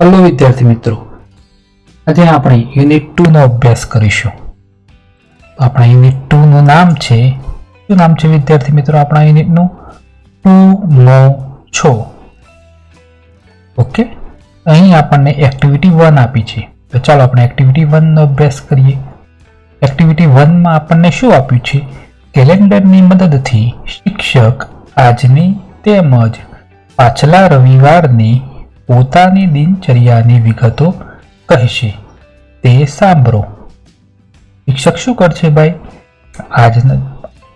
Hello વિદ્યાર્થી મિત્રો, આજે આપણે યુનિટ 2 નો અભ્યાસ કરીશું. આપણા યુનિટ 2 નું નામ છે, શું નામ છે વિદ્યાર્થી મિત્રો આપણા યુનિટનું? ટુ નો છો. ઓકે, અહીં આપણને એક્ટિવિટી 1 આપી છે, તો ચાલો આપણે એક્ટિવિટી 1 નો અભ્યાસ કરીએ. એક્ટિવિટી 1 માં આપણને શું આપ્યું છે? કેલેન્ડરની મદદથી શિક્ષક આજની તેમજ પાછલા રવિવારની પોતાની દિનચર્યાની વિગતો કહેશે, તે સાંભળો. શિક્ષક શું કરશે ભાઈ? આજના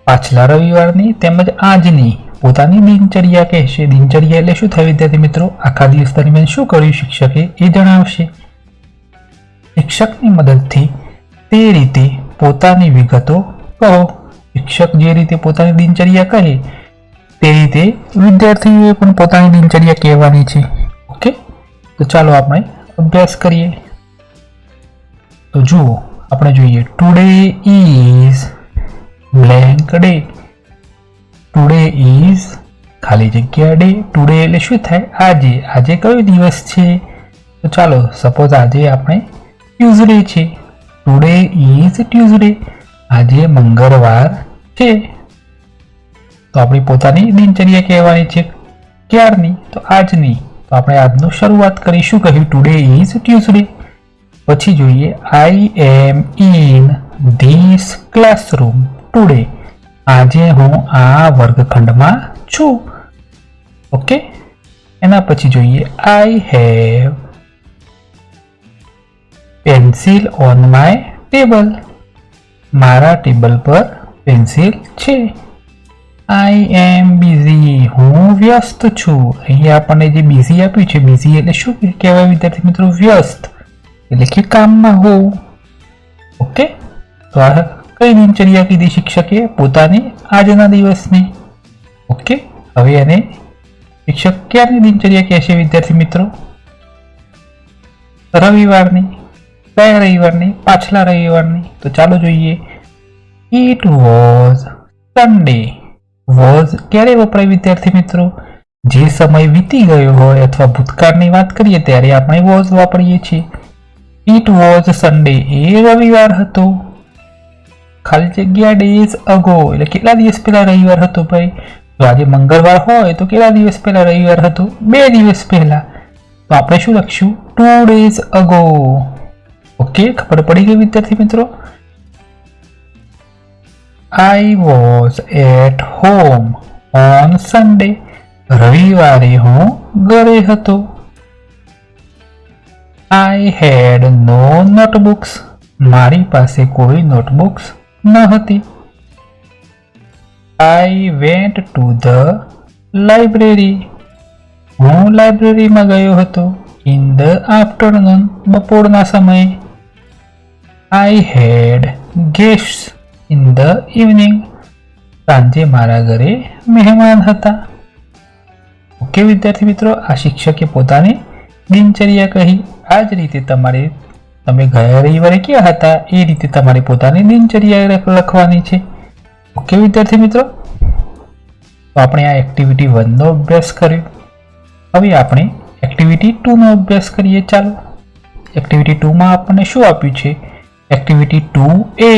પાછલા રવિવારની તેમજ આજની પોતાની દિનચર્યા કહેશે. દિનચર્યા એટલે શું થાય વિદ્યાર્થી મિત્રો? આખા દિવસ દરમિયાન શું કર્યું શિક્ષકે એ જણાવશે. શિક્ષકની મદદથી તે રીતે પોતાની વિગતો કહો. શિક્ષક જે રીતે પોતાની દિનચર્યા કહે તે રીતે વિદ્યાર્થીઓએ પણ પોતાની દિનચર્યા કહેવાની છે. ઓકે, તો ચાલો આપણે અભ્યાસ કરીએ. તો જુઓ, આપણે જોઈએ today is blank day. Today is ખાલી જગ્યા ડે. ટુડે એટલે શું થાય? આજે. આજે કયો દિવસ છે? તો ચાલો સપોઝ આજે આપણે ટ્યુઝડે છે. Today is Tuesday. આજે મંગળવાર છે. તો આપણી પોતાની દિનચર્યા કહેવાની છે. ક્યારની? તો આજની. તો આપણે આજનું શરૂઆત કરીશું. કહ્યું ટુડે ઇઝ ટ્યુઝડે. પછી જોઈએ આઈ એમ ઇન ધીસ ક્લાસરૂમ ટુડે. આજે હું આ વર્ગખંડમાં છું. ઓકે, એના પછી જોઈએ I have pencil on my table. મારા ટેબલ પર પેન્સિલ છે. આઈ એમ બિઝી. હું વ્યસ્ત છું. અહીંયા આપણને જે બિઝી આપ્યું છે, બિઝી એટલે શું કહેવાય વિદ્યાર્થી મિત્રો? વ્યસ્ત એટલે કે કામમાં હોવું. ઓકે, તો આ કઈ દિનચર્યા કીધી શિક્ષકે? પોતાની આજના દિવસની. ઓકે, હવે એને શિક્ષક ક્યારની દિનચર્યા કહેશે વિદ્યાર્થી મિત્રો? રવિવારની. કયા રવિવારની? પાછલા રવિવારની. તો ચાલો જોઈએ. It was Sunday. વોઝ ક્યારે વપરાય વિદ્યાર્થી મિત્રો? જે સમય વીતી ગયો હોય અથવા ભૂતકાળની વાત કરીએ ત્યારે આપણે વોઝ વાપરીએ છીએ. It was Sunday. એ રવિવાર હતો. ખાલી જગ્યા ડેઝ અગો એટલે કેટલા દિવસ પહેલા રવિવાર હતો ભાઈ? તો આજે મંગળવાર હોય તો કેટલા દિવસ પહેલા રવિવાર હતો? 2 દિવસ પહેલા. તો આપણે શું લખશું? 2 days અગો. ઓકે, ખબર પડી ગઈ વિદ્યાર્થી મિત્રો? I was at home on Sunday. રવિવારે હું ઘરે હતો. I had no notebooks. મારી પાસે કોઈ નોટબુક્સ ન હતી. I went to the library. હું લાઇબ્રેરીમાં ગયો હતો. In the afternoon. બપોરના સમયે. I had guests in the evening. સાંજે મારા ઘરે મહેમાન હતા. ઓકે વિદ્યાર્થી મિત્રો, આ શિક્ષકે પોતાની દિનચર્યા કહી. આ જ રીતે તમે ગયા રવિવારે ક્યાં હતા એ રીતે તમારી પોતાની દિનચર્યા લખવાની છે. ઓકે વિદ્યાર્થી મિત્રો, તો આપણે આ એક્ટિવિટી 1 નો અભ્યાસ કર્યો. હવે આપણે એક્ટિવિટી 2 નો અભ્યાસ કરીએ. ચાલો, એક્ટિવિટી 2 માં આપણને શું આપ્યું છે? Activity 2A.